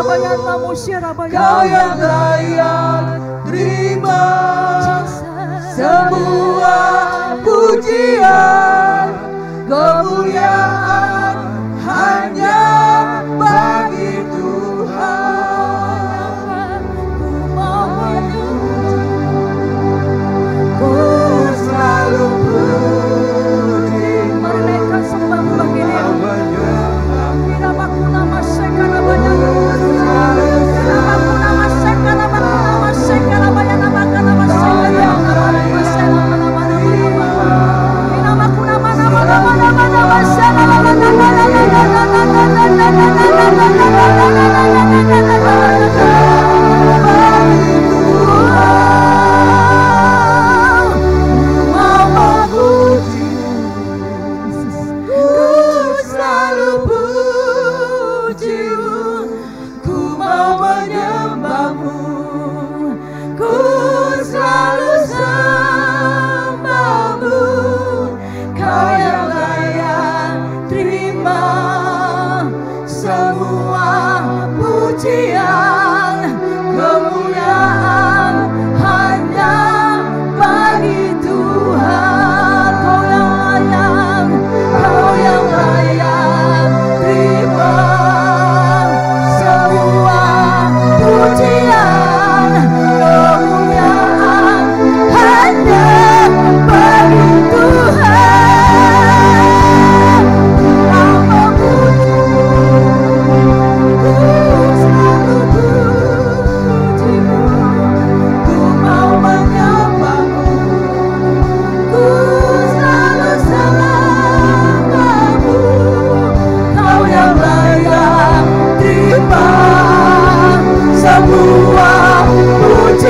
Kau yang layak terima semua pujian, kemuliaan hanya bagi Tuhan. Ku selalu puji, Mereka sembah bagi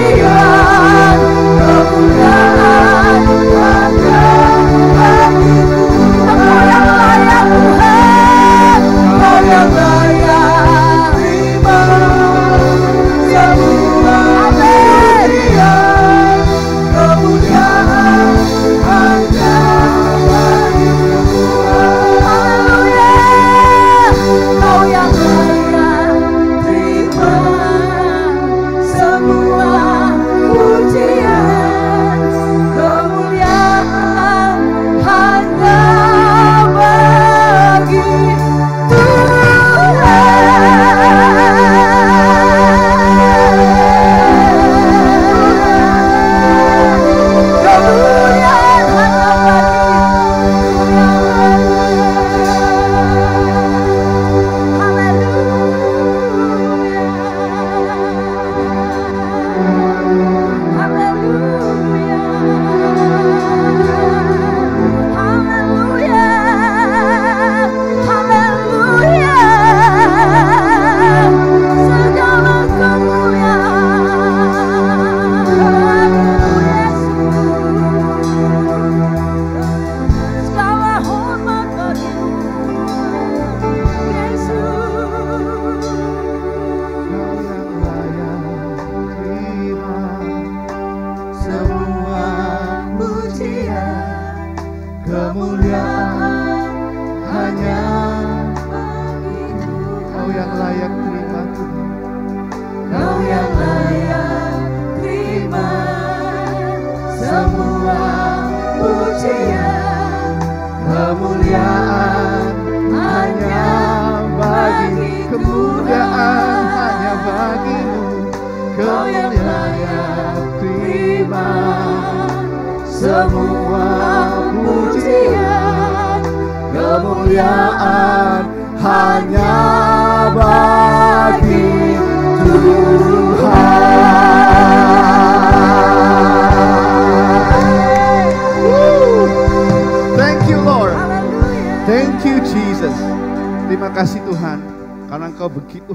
Dia.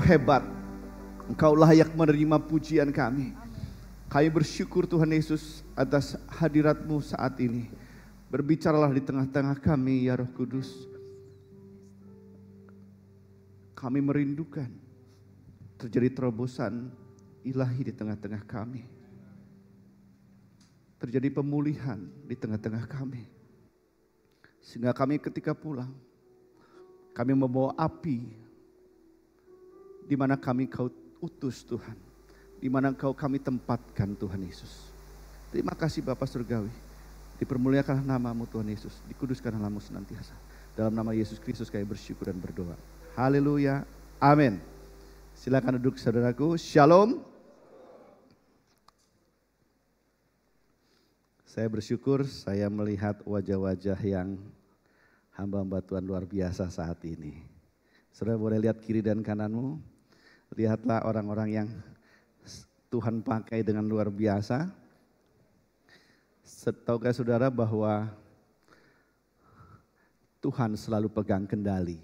Hebat, Engkau layak menerima pujian kami. Kami bersyukur Tuhan Yesus atas hadirat-Mu saat ini. Berbicaralah di tengah-tengah kami ya Roh Kudus. Kami merindukan terjadi terobosan ilahi di tengah-tengah kami. Terjadi pemulihan di tengah-tengah kami. Sehingga kami ketika pulang, kami membawa api di mana kau utus Tuhan. Di mana kami tempatkan Tuhan Yesus. Terima kasih Bapa Surgawi. Dipermuliakanlah namamu Tuhan Yesus. Dikuduskanlah namamu senantiasa. Dalam nama Yesus Kristus kami bersyukur dan berdoa. Haleluya. Amin. Silakan duduk saudaraku. Shalom. Saya bersyukur saya melihat wajah-wajah yang hamba-hamba Tuhan luar biasa saat ini. Saudara boleh lihat kiri dan kananmu. Lihatlah orang-orang yang Tuhan pakai dengan luar biasa. Tahukah saudara bahwa Tuhan selalu pegang kendali.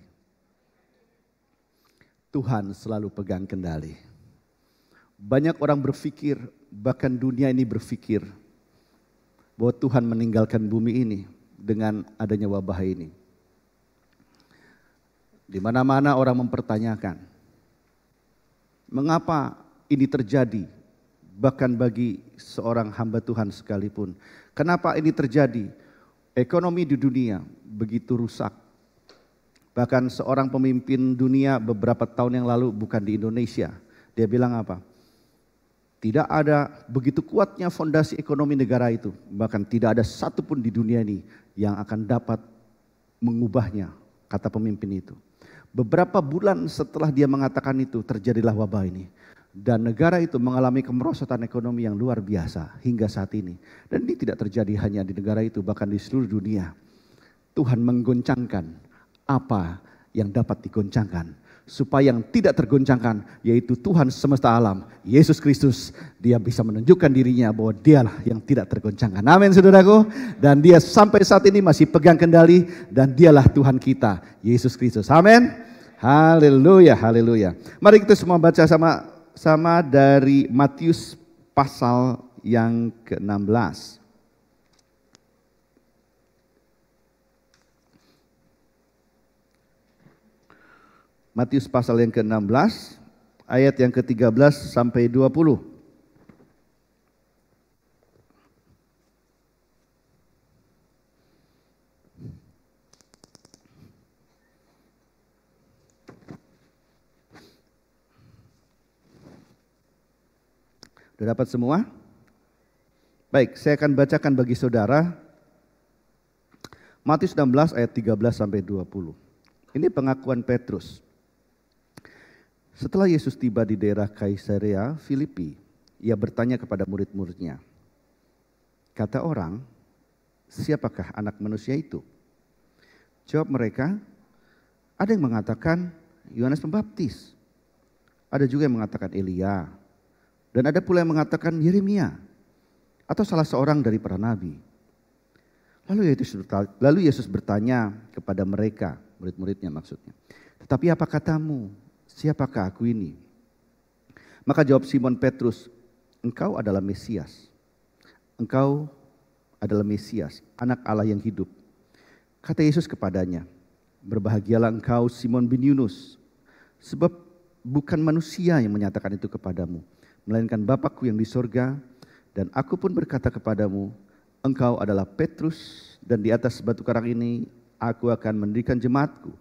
Tuhan selalu pegang kendali. Banyak orang berpikir, bahkan dunia ini berpikir, bahwa Tuhan meninggalkan bumi ini dengan adanya wabah ini. Di mana-mana orang mempertanyakan, mengapa ini terjadi? Bahkan bagi seorang hamba Tuhan sekalipun. Kenapa ini terjadi? Ekonomi di dunia begitu rusak. Bahkan seorang pemimpin dunia beberapa tahun yang lalu, bukan di Indonesia, dia bilang apa? Tidak ada begitu kuatnya fondasi ekonomi negara itu. Bahkan tidak ada satupun di dunia ini yang akan dapat mengubahnya, kata pemimpin itu. Beberapa bulan setelah dia mengatakan itu, terjadilah wabah ini. Dan negara itu mengalami kemerosotan ekonomi yang luar biasa hingga saat ini. Dan ini tidak terjadi hanya di negara itu, bahkan di seluruh dunia. Tuhan menggoncangkan apa yang dapat digoncangkan. Supaya yang tidak tergoncangkan, yaitu Tuhan semesta alam, Yesus Kristus. Dia bisa menunjukkan dirinya bahwa dialah yang tidak tergoncangkan. Amin saudaraku. Dan dia sampai saat ini masih pegang kendali. Dan dialah Tuhan kita, Yesus Kristus. Amin. Haleluya, haleluya. Mari kita semua baca sama dari Matius pasal yang ke-16. Matius pasal yang ke-16, ayat yang ke-13 sampai 20. Sudah dapat semua? Baik, saya akan bacakan bagi saudara Matius 16 ayat 13 sampai 20. Ini pengakuan Petrus. Setelah Yesus tiba di daerah Kaisarea Filipi, ia bertanya kepada murid-muridnya, kata orang, siapakah anak manusia itu? Jawab mereka, ada yang mengatakan Yohanes Pembaptis, ada juga yang mengatakan Elia, dan ada pula yang mengatakan Yeremia, atau salah seorang dari para nabi. Lalu Yesus bertanya kepada mereka, murid-muridnya maksudnya, tetapi apa katamu? Siapakah aku ini? Maka jawab Simon Petrus, engkau adalah Mesias. Engkau adalah Mesias, anak Allah yang hidup. Kata Yesus kepadanya, berbahagialah engkau Simon bin Yunus, sebab bukan manusia yang menyatakan itu kepadamu, melainkan Bapakku yang di sorga. Dan aku pun berkata kepadamu, engkau adalah Petrus, dan di atas batu karang ini aku akan mendirikan jemaatku,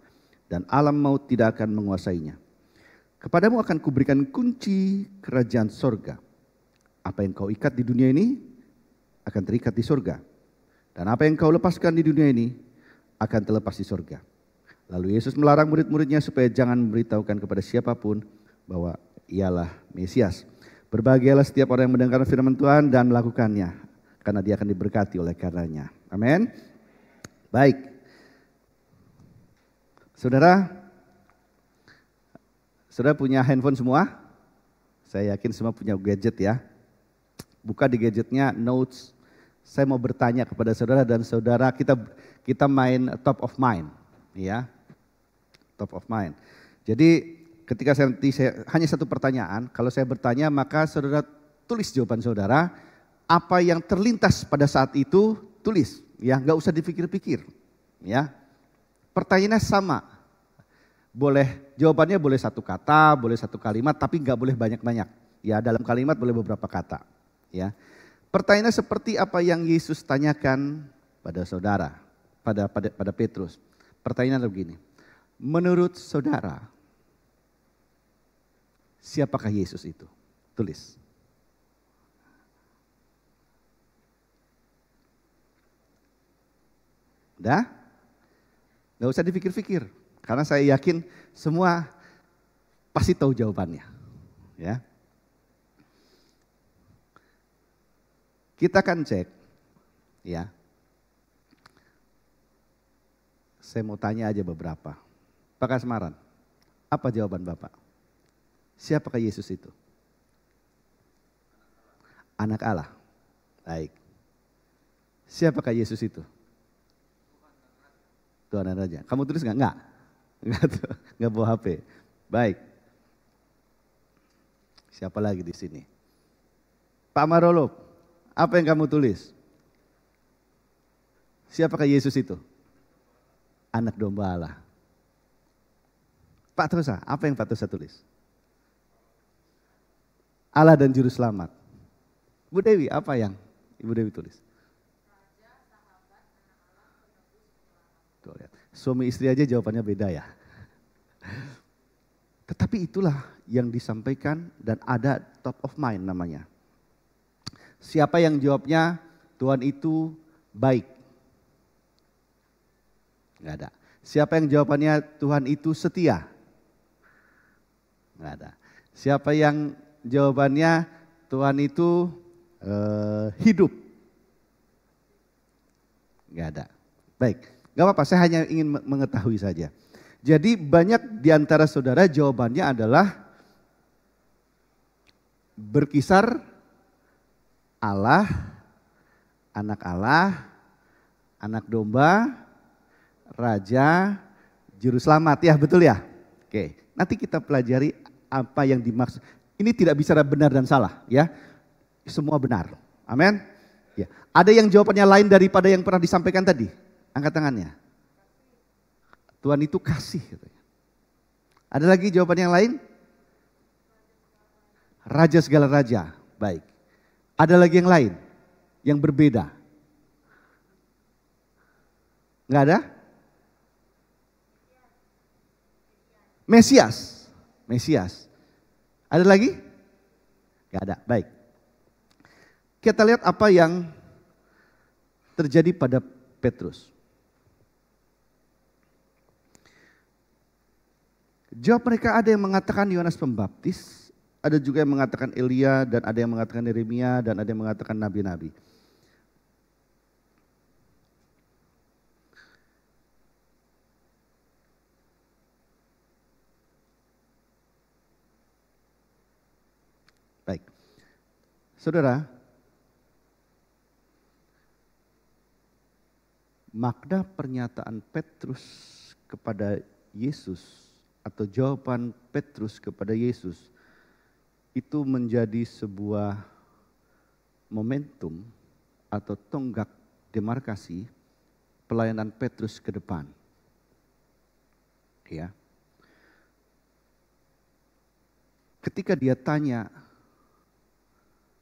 dan alam maut tidak akan menguasainya. Kepadamu akan kuberikan kunci kerajaan sorga. Apa yang kau ikat di dunia ini akan terikat di sorga. Dan apa yang kau lepaskan di dunia ini akan terlepas di sorga. Lalu Yesus melarang murid-muridnya supaya jangan memberitahukan kepada siapapun bahwa ialah Mesias. Berbahagialah setiap orang yang mendengar firman Tuhan dan melakukannya, karena dia akan diberkati oleh karenanya. Amin. Baik. Saudara punya handphone semua? Saya yakin semua punya gadget ya. Buka di gadgetnya notes. Saya mau bertanya kepada saudara dan saudara, kita main top of mind, ya. Top of mind. Jadi ketika saya hanya satu pertanyaan, kalau saya bertanya maka saudara tulis jawaban saudara, apa yang terlintas pada saat itu tulis, ya, nggak usah dipikir-pikir, ya. Pertanyaannya sama. Jawabannya boleh satu kata, boleh satu kalimat, tapi nggak boleh banyak-banyak. Ya, dalam kalimat boleh beberapa kata. Ya, pertanyaannya seperti apa yang Yesus tanyakan pada saudara, pada Petrus. Pertanyaannya begini, menurut saudara, Siapakah Yesus itu? Tulis. Udah? Gak usah dipikir-pikir. Karena saya yakin semua pasti tahu jawabannya. Ya. Kita akan cek. Ya. Saya mau tanya aja beberapa. Pak Kasmaran, apa jawaban Bapak? Siapakah Yesus itu? Anak Allah. Baik. Siapakah Yesus itu? Tuhan dan Raja. Kamu tulis nggak? Nggak bawa HP. Baik. Siapa lagi di sini? Pak Marolo, apa yang kamu tulis? Siapakah Yesus itu? Anak domba Allah. Pak Tosa, apa yang Pak Tosa tulis? Allah dan Juru Selamat. Bu Dewi, apa yang Ibu Dewi tulis? Tuh, lihat. Suami istri aja jawabannya beda ya. Tetapi itulah yang disampaikan dan ada top of mind namanya. Siapa yang jawabnya Tuhan itu baik? Enggak ada. Siapa yang jawabannya Tuhan itu setia? Enggak ada. Siapa yang jawabannya Tuhan itu hidup? Enggak ada. Baik. Gak apa-apa, saya hanya ingin mengetahui saja. Jadi banyak di antara saudara jawabannya adalah berkisar Allah, anak domba, raja, juru selamat. Ya betul ya? Oke, nanti kita pelajari apa yang dimaksud. Ini tidak bicara benar dan salah ya. Semua benar. Amin. Ya. Ada yang jawabannya lain daripada yang pernah disampaikan tadi? Angkat tangannya. Tuhan itu kasih. Ada lagi jawaban yang lain? Raja segala raja. Baik. Ada lagi yang lain? Yang berbeda? Enggak ada? Mesias. Ada lagi? Enggak ada. Baik. Kita lihat apa yang terjadi pada Petrus. Jawab mereka, ada yang mengatakan Yohanes Pembaptis, ada juga yang mengatakan Elia, dan ada yang mengatakan Yeremia, dan ada yang mengatakan nabi-nabi. Baik. Saudara, makna pernyataan Petrus kepada Yesus atau jawaban Petrus kepada Yesus itu menjadi sebuah momentum atau tonggak demarkasi pelayanan Petrus ke depan. Ya. Ketika dia tanya,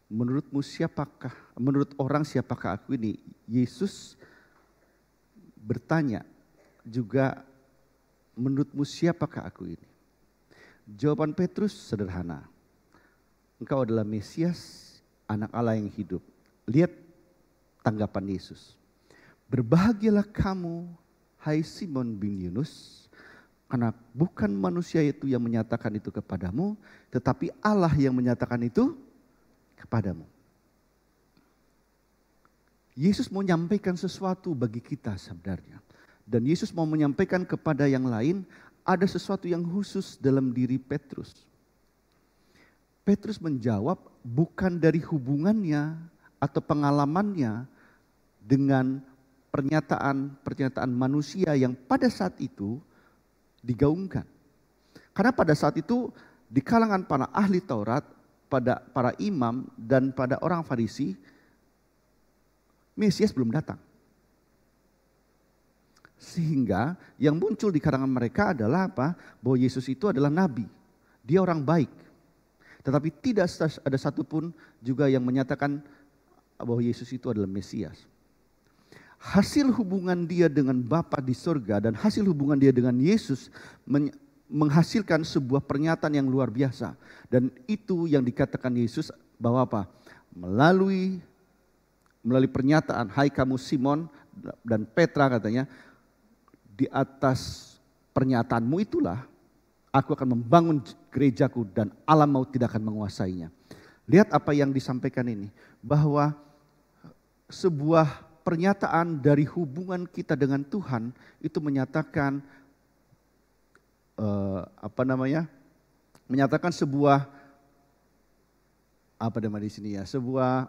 menurut orang siapakah aku ini? Yesus bertanya juga, menurutmu siapakah aku ini? Jawaban Petrus sederhana. Engkau adalah Mesias, anak Allah yang hidup. Lihat tanggapan Yesus. Berbahagialah kamu, hai Simon bin Yunus, karena bukan manusia itu yang menyatakan itu kepadamu, tetapi Allah yang menyatakan itu kepadamu. Yesus mau menyampaikan sesuatu bagi kita sebenarnya. Dan Yesus mau menyampaikan kepada yang lain, ada sesuatu yang khusus dalam diri Petrus. Petrus menjawab bukan dari hubungannya atau pengalamannya dengan pernyataan manusia yang pada saat itu digaungkan. Karena pada saat itu di kalangan para ahli Taurat, pada para imam dan pada orang Farisi, Mesias belum datang. Sehingga yang muncul di kalangan mereka adalah apa? Bahwa Yesus itu adalah nabi. Dia orang baik. Tetapi tidak ada satupun juga yang menyatakan bahwa Yesus itu adalah Mesias. Hasil hubungan dia dengan Bapa di surga dan hasil hubungan dia dengan Yesus menghasilkan sebuah pernyataan yang luar biasa. Dan itu yang dikatakan Yesus bahwa apa? Melalui pernyataan, hai kamu Simon dan Petra katanya, di atas pernyataanmu itulah aku akan membangun gerejaku dan alam maut tidak akan menguasainya. Lihat apa yang disampaikan ini, bahwa sebuah pernyataan dari hubungan kita dengan Tuhan itu menyatakan menyatakan sebuah apa namanya di sini ya, sebuah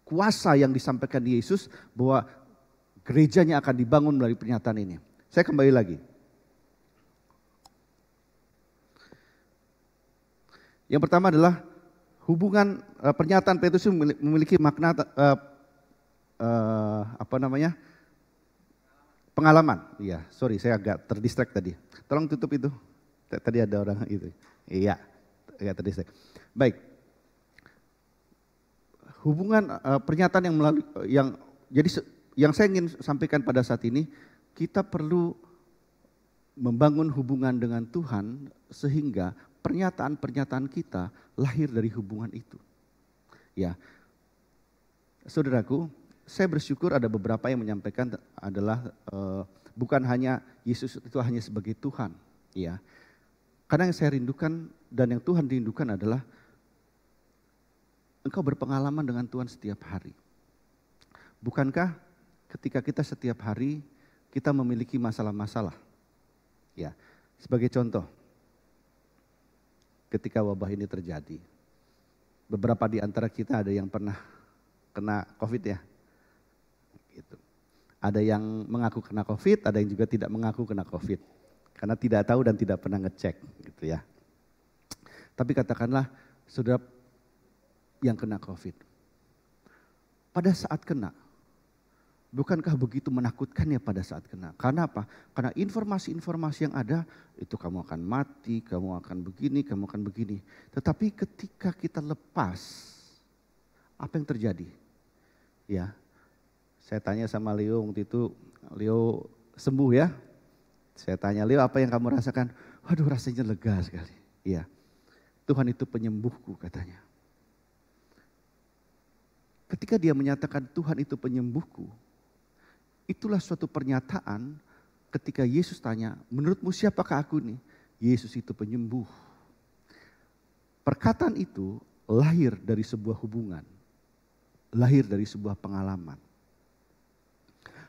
kuasa yang disampaikan Yesus bahwa gerejanya akan dibangun melalui pernyataan ini. Saya kembali lagi. Yang pertama adalah hubungan pernyataan Petrus memiliki makna pengalaman. Iya, sorry saya agak terdistract tadi. Tolong tutup itu. Tadi ada orang itu. Iya, agak terdistract. Baik. Hubungan pernyataan yang melalui yang saya ingin sampaikan pada saat ini, kita perlu membangun hubungan dengan Tuhan sehingga pernyataan-pernyataan kita lahir dari hubungan itu. Ya, saudaraku, saya bersyukur ada beberapa yang menyampaikan adalah bukan hanya Yesus itu hanya sebagai Tuhan. Ya, karena yang saya rindukan dan yang Tuhan rindukan adalah engkau berpengalaman dengan Tuhan setiap hari. Bukankah ketika kita setiap hari kita memiliki masalah-masalah? Ya, sebagai contoh, ketika wabah ini terjadi, beberapa di antara kita ada yang pernah kena COVID ya. Gitu. Ada yang mengaku kena COVID, ada yang juga tidak mengaku kena COVID. Karena tidak tahu dan tidak pernah ngecek gitu ya. Tapi katakanlah saudara yang kena COVID. Pada saat kena, bukankah begitu menakutkan ya pada saat kena? Karena apa? Karena informasi-informasi yang ada, itu kamu akan mati, kamu akan begini, kamu akan begini. Tetapi ketika kita lepas, apa yang terjadi? Ya, saya tanya sama Leo waktu itu, Leo sembuh ya. Saya tanya, Leo apa yang kamu rasakan? Waduh rasanya lega sekali. Iya, Tuhan itu penyembuhku katanya. Ketika dia menyatakan Tuhan itu penyembuhku, itulah suatu pernyataan ketika Yesus tanya, menurutmu siapakah aku nih? Yesus itu penyembuh. Perkataan itu lahir dari sebuah hubungan, lahir dari sebuah pengalaman.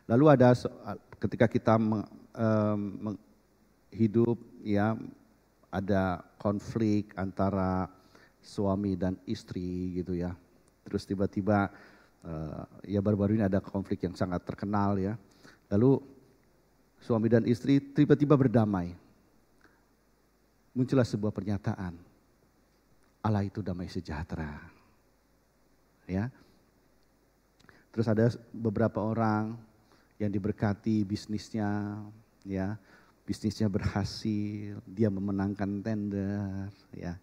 Lalu ada ketika kita hidup ya, ada konflik antara suami dan istri gitu ya. Terus tiba-tiba ya baru-baru ini ada konflik yang sangat terkenal ya. Lalu suami dan istri tiba-tiba berdamai. Muncullah sebuah pernyataan. Allah itu damai sejahtera. Ya. Terus ada beberapa orang yang diberkati bisnisnya, ya. Bisnisnya berhasil, dia memenangkan tender, ya.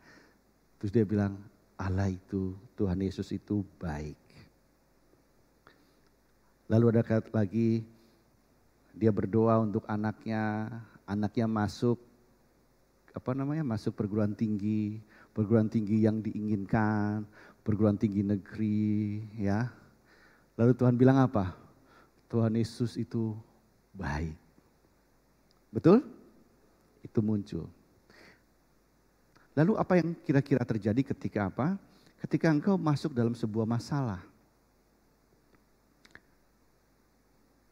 Terus dia bilang, Allah itu, Tuhan Yesus itu baik. Lalu ada lagi dia berdoa untuk anaknya masuk masuk perguruan tinggi yang diinginkan, perguruan tinggi negeri, ya. Lalu Tuhan bilang apa? Tuhan Yesus itu baik. Betul? Itu muncul. Lalu apa yang kira-kira terjadi ketika apa? Ketika engkau masuk dalam sebuah masalah.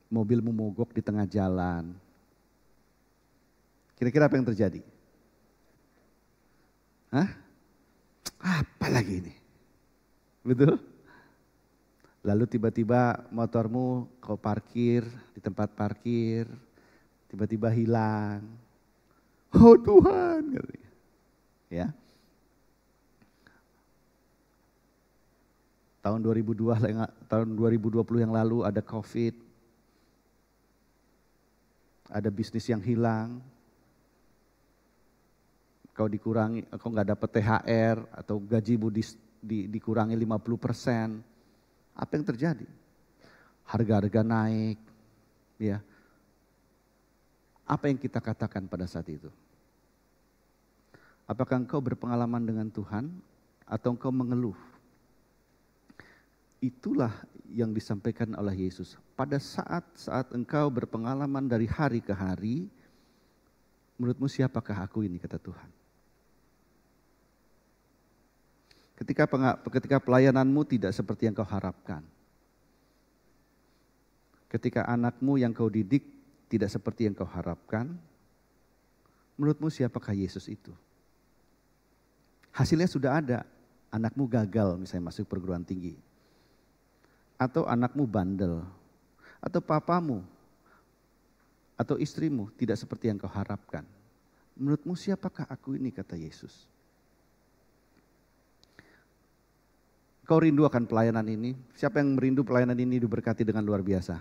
Mobilmu mogok di tengah jalan. Kira-kira apa yang terjadi? Hah? Apa lagi ini? Betul? Lalu tiba-tiba motormu kau parkir di tempat parkir. Tiba-tiba hilang. Oh Tuhan. Ya. Tahun 2020 yang lalu ada COVID. Ada bisnis yang hilang. Kau nggak dapat THR atau gajimu dikurangi 50%. Apa yang terjadi? Harga-harga naik, ya. Apa yang kita katakan pada saat itu? Apakah engkau berpengalaman dengan Tuhan atau engkau mengeluh? Itulah yang disampaikan oleh Yesus. Pada saat engkau berpengalaman dari hari ke hari, menurutmu siapakah aku ini, kata Tuhan. Ketika pelayananmu tidak seperti yang kau harapkan. Ketika anakmu yang kau didik tidak seperti yang kau harapkan, menurutmu siapakah Yesus itu? Hasilnya sudah ada, anakmu gagal misalnya masuk perguruan tinggi. Atau anakmu bandel, atau papamu, atau istrimu tidak seperti yang kau harapkan. Menurutmu siapakah aku ini, kata Yesus. Kau rindu akan pelayanan ini? Siapa yang merindu pelayanan ini diberkati dengan luar biasa?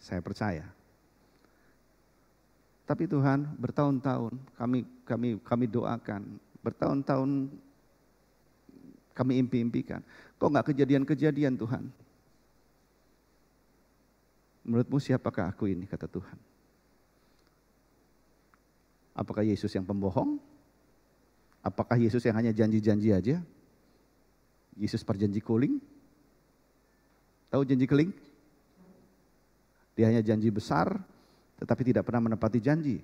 Saya percaya. Tapi Tuhan, bertahun-tahun kami doakan, bertahun-tahun kami impi-impikan. Kok nggak kejadian-kejadian Tuhan? Menurutmu siapakah aku ini, kata Tuhan? Apakah Yesus yang pembohong? Apakah Yesus yang hanya janji-janji aja? Yesus perjanji kuling? Tahu janji keling? Dia hanya janji besar, tetapi tidak pernah menepati janji.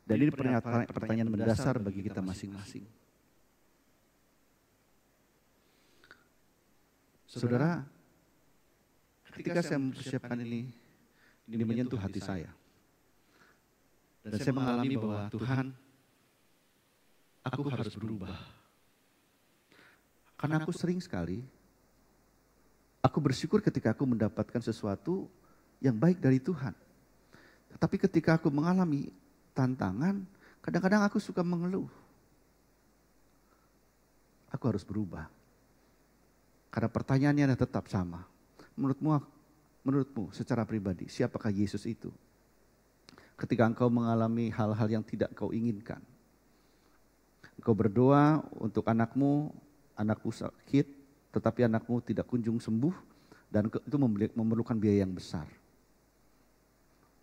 Dan ini pertanyaan mendasar bagi kita masing-masing. Saudara, ketika saya mempersiapkan ini menyentuh hati saya. Dan saya mengalami bahwa Tuhan, aku harus berubah. Karena aku sering sekali, aku bersyukur ketika aku mendapatkan sesuatu yang baik dari Tuhan. Tetapi ketika aku mengalami tantangan, kadang-kadang aku suka mengeluh. Aku harus berubah. Karena pertanyaannya tetap sama. Menurutmu secara pribadi, siapakah Yesus itu? Ketika engkau mengalami hal-hal yang tidak kau inginkan. Engkau berdoa untuk anakmu sakit, tetapi anakmu tidak kunjung sembuh, dan itu memerlukan biaya yang besar.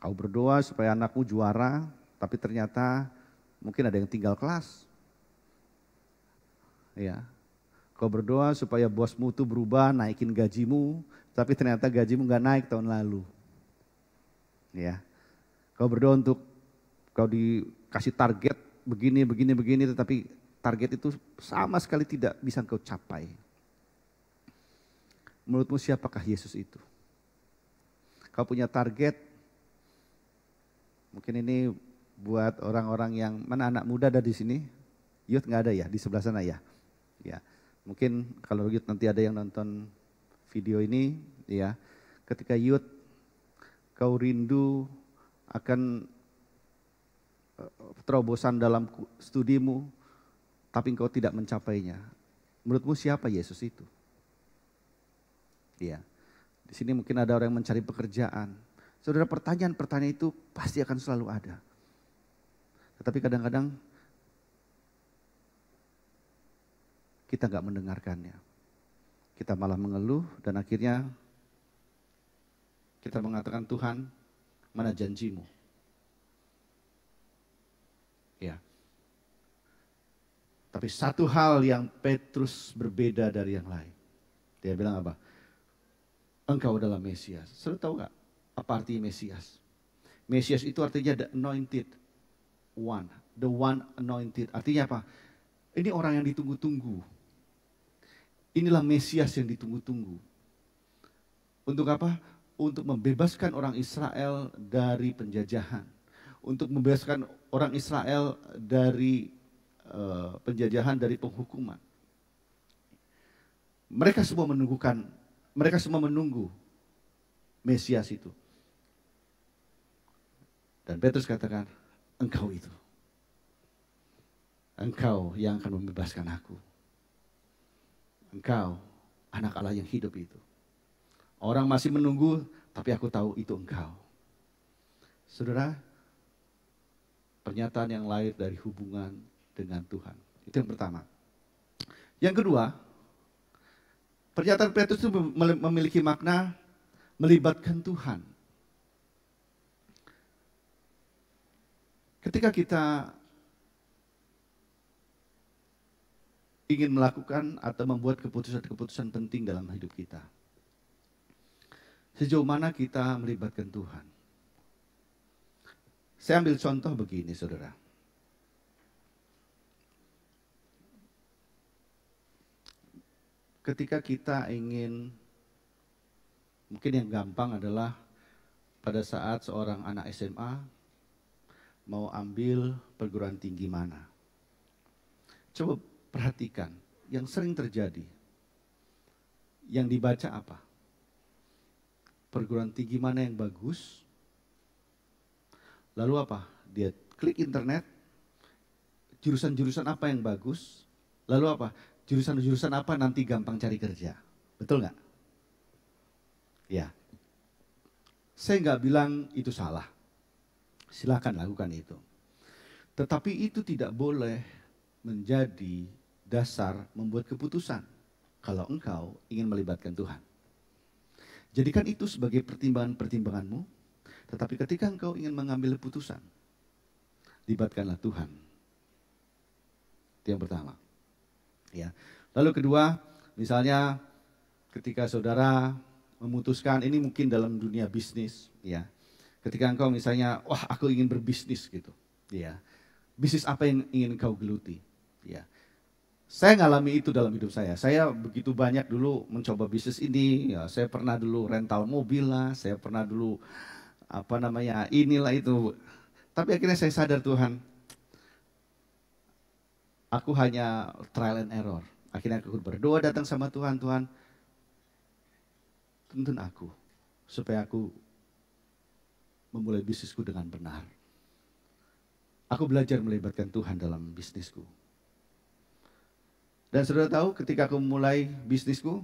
Kau berdoa supaya anakmu juara, tapi ternyata mungkin ada yang tinggal kelas. Ya. Kau berdoa supaya bosmu itu berubah, naikin gajimu, tapi ternyata gajimu nggak naik tahun lalu. Ya. Kau berdoa untuk kau dikasih target begini, tetapi target itu sama sekali tidak bisa kau capai. Menurutmu siapakah Yesus itu? Kau punya target, mungkin ini buat orang-orang yang, mana anak muda ada di sini? Youth nggak ada ya, di sebelah sana ya? Ya. Mungkin kalau youth nanti ada yang nonton video ini, ya, ketika youth kau rindu akan terobosan dalam studimu, tapi engkau tidak mencapainya. Menurutmu siapa Yesus itu? Ya, di sini mungkin ada orang yang mencari pekerjaan. Saudara, pertanyaan-pertanyaan itu pasti akan selalu ada. Tetapi kadang-kadang kita nggak mendengarkannya. Kita malah mengeluh dan akhirnya kita mengatakan, Tuhan, mana janjimu? Ya. Tapi satu hal yang Petrus berbeda dari yang lain. Dia bilang apa? Engkau adalah Mesias. Saudara tahu nggak apa arti Mesias? Mesias itu artinya the anointed one. The one anointed. Artinya apa? Ini orang yang ditunggu-tunggu. Inilah Mesias yang ditunggu-tunggu. Untuk apa? Untuk membebaskan orang Israel dari penjajahan. Untuk membebaskan orang Israel dari penjajahan, dari penghukuman. Mereka semua menunggu Mesias itu. Dan Petrus katakan, engkau itu. Engkau yang akan membebaskan aku. Engkau anak Allah yang hidup itu. Orang masih menunggu, tapi aku tahu itu engkau. Saudara, pernyataan yang lahir dari hubungan dengan Tuhan. Itu yang pertama. Yang kedua, pernyataan Petrus itu memiliki makna melibatkan Tuhan. Ketika kita ingin melakukan atau membuat keputusan-keputusan penting dalam hidup kita, sejauh mana kita melibatkan Tuhan? Saya ambil contoh begini, saudara. Ketika kita ingin, mungkin yang gampang adalah pada saat seorang anak SMA mau ambil perguruan tinggi mana. Coba perhatikan, yang sering terjadi, yang dibaca apa? Perguruan tinggi mana yang bagus? Lalu apa? Dia klik internet, jurusan-jurusan apa yang bagus? Lalu apa? Jurusan-jurusan apa nanti gampang cari kerja? Betul nggak? Ya. Saya nggak bilang itu salah. Silakan lakukan itu. Tetapi itu tidak boleh menjadi dasar membuat keputusan kalau engkau ingin melibatkan Tuhan. Jadikan itu sebagai pertimbangan-pertimbanganmu. Tetapi ketika engkau ingin mengambil keputusan, libatkanlah Tuhan. Itu yang pertama. Ya. Lalu kedua, misalnya ketika saudara memutuskan, ini mungkin dalam dunia bisnis, ya. Ketika engkau misalnya, wah aku ingin berbisnis gitu, ya. Bisnis apa yang ingin engkau geluti, ya. Saya ngalami itu dalam hidup saya. Saya begitu banyak dulu mencoba bisnis ini, ya. Saya pernah dulu rental mobil lah, saya pernah dulu inilah itu. Tapi akhirnya saya sadar, Tuhan, aku hanya trial and error. Akhirnya aku berdoa datang sama Tuhan, Tuhan, tuntun aku supaya aku memulai bisnisku dengan benar. Aku belajar melibatkan Tuhan dalam bisnisku. Dan saudara tahu, ketika aku memulai bisnisku,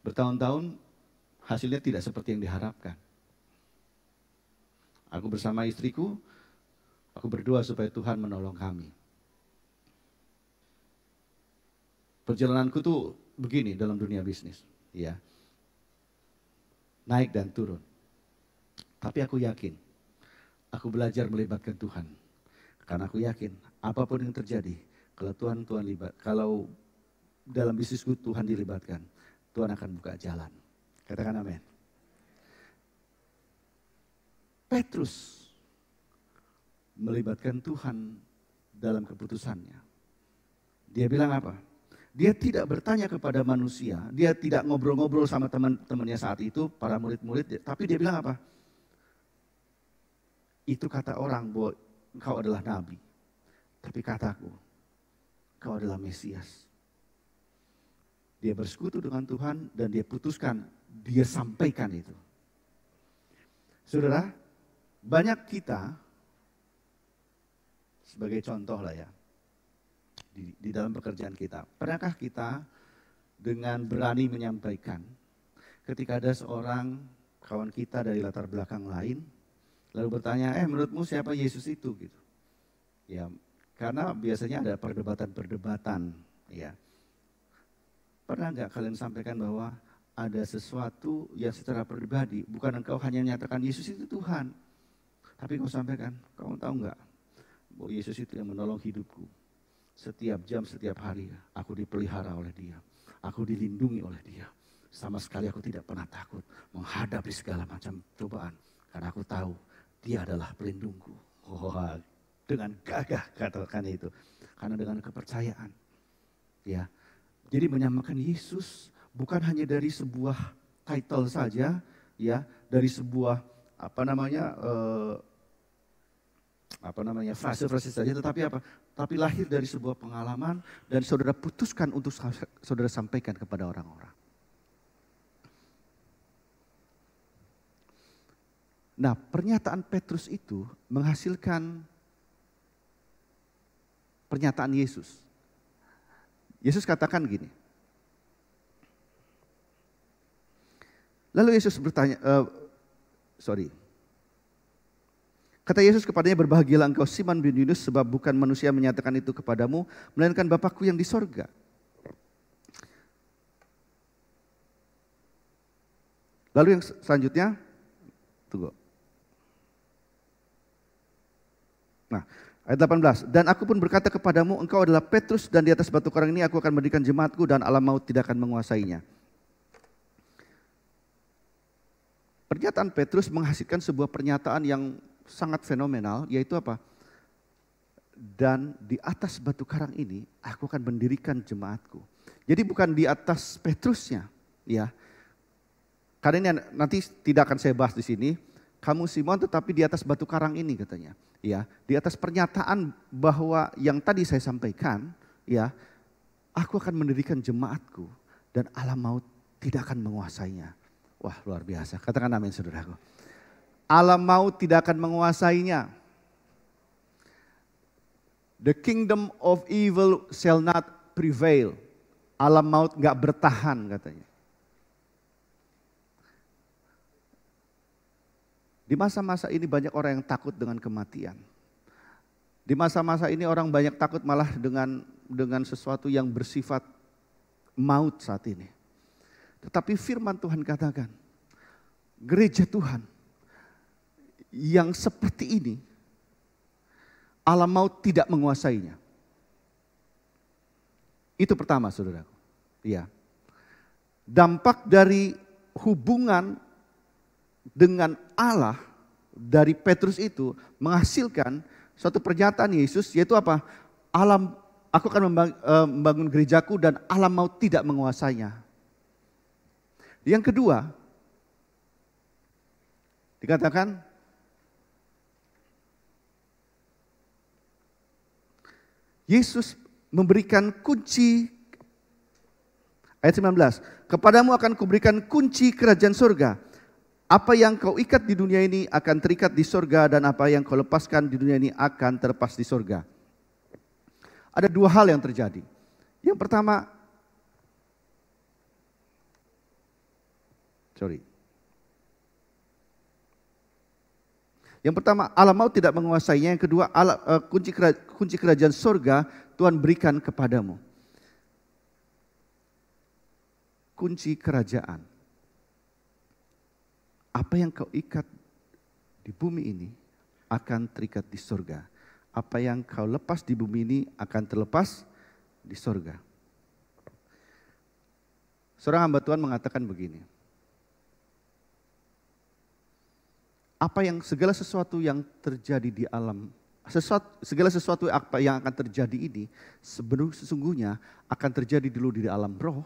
bertahun-tahun hasilnya tidak seperti yang diharapkan. Aku bersama istriku, aku berdoa supaya Tuhan menolong kami. Perjalananku tuh begini dalam dunia bisnis, ya. Naik dan turun. Tapi aku yakin, aku belajar melibatkan Tuhan. Karena aku yakin, apapun yang terjadi, kalau dalam bisnisku Tuhan dilibatkan, Tuhan akan buka jalan. Katakan amin. Petrus melibatkan Tuhan dalam keputusannya. Dia bilang apa? Dia tidak bertanya kepada manusia, dia tidak ngobrol-ngobrol sama teman-temannya saat itu, para murid-murid, tapi dia bilang apa? Itu kata orang bahwa engkau adalah nabi, tapi kataku, engkau adalah Mesias. Dia bersekutu dengan Tuhan dan dia putuskan, dia sampaikan itu. Saudara, banyak kita, sebagai contoh lah ya, di dalam pekerjaan kita, pernahkah kita dengan berani menyampaikan ketika ada seorang kawan kita dari latar belakang lain, lalu bertanya, menurutmu siapa Yesus itu? Gitu. Ya, karena biasanya ada perdebatan-perdebatan. Ya. Pernah nggak kalian sampaikan bahwa ada sesuatu yang secara pribadi, bukan engkau hanya menyatakan Yesus itu Tuhan, tapi kau sampaikan, kamu tahu nggak bahwa Yesus itu yang menolong hidupku. Setiap jam, setiap hari, aku dipelihara oleh dia. Aku dilindungi oleh dia. Sama sekali aku tidak pernah takut menghadapi segala macam cobaan. Karena aku tahu dia adalah pelindungku. Wah, dengan gagah katakan itu. Karena dengan kepercayaan. Ya, jadi menyamakan Yesus bukan hanya dari sebuah title saja, ya, dari sebuah frase-frase saja, tetapi apa? Tapi lahir dari sebuah pengalaman dan saudara putuskan untuk saudara sampaikan kepada orang-orang. Nah, pernyataan Petrus itu menghasilkan pernyataan Yesus. Yesus katakan gini. Lalu Yesus bertanya, kata Yesus kepadanya, berbahagialah engkau Simon bin Yunus, sebab bukan manusia menyatakan itu kepadamu, melainkan Bapakku yang di sorga. Lalu yang selanjutnya, tunggu. Nah, ayat 18. Dan aku pun berkata kepadamu, engkau adalah Petrus dan di atas batu karang ini aku akan mendirikan jemaatku dan alam maut tidak akan menguasainya. Pernyataan Petrus menghasilkan sebuah pernyataan yang sangat fenomenal, yaitu apa? Dan di atas batu karang ini aku akan mendirikan jemaatku. Jadi bukan di atas Petrusnya, ya. Karena ini nanti tidak akan saya bahas di sini. Kamu Simon tetapi di atas batu karang ini katanya. Ya, di atas pernyataan bahwa yang tadi saya sampaikan, ya, aku akan mendirikan jemaatku dan alam maut tidak akan menguasainya. Wah, luar biasa. Katakan amin saudaraku. Alam maut tidak akan menguasainya. The kingdom of evil shall not prevail. Alam maut gak bertahan katanya. Di masa-masa ini banyak orang yang takut dengan kematian. Di masa-masa ini orang banyak takut malah dengan sesuatu yang bersifat maut saat ini. Tetapi firman Tuhan katakan, gereja Tuhan yang seperti ini, alam maut tidak menguasainya. Itu pertama saudaraku. Ya. Dampak dari hubungan dengan Allah dari Petrus itu menghasilkan suatu pernyataan Yesus, yaitu apa? Aku akan membangun gerejaku dan alam maut tidak menguasainya. Yang kedua, dikatakan Yesus memberikan kunci, ayat 19, kepadamu akan kuberikan kunci kerajaan surga. Apa yang kau ikat di dunia ini akan terikat di surga dan apa yang kau lepaskan di dunia ini akan terlepas di surga. Ada dua hal yang terjadi. Yang pertama, alam maut tidak menguasainya. Yang kedua, kunci kerajaan surga Tuhan berikan kepadamu. Kunci kerajaan. Apa yang kau ikat di bumi ini akan terikat di surga. Apa yang kau lepas di bumi ini akan terlepas di surga. Seorang hamba Tuhan mengatakan begini. Segala sesuatu yang terjadi di alam, segala sesuatu apa yang akan terjadi ini sesungguhnya akan terjadi dulu di alam roh,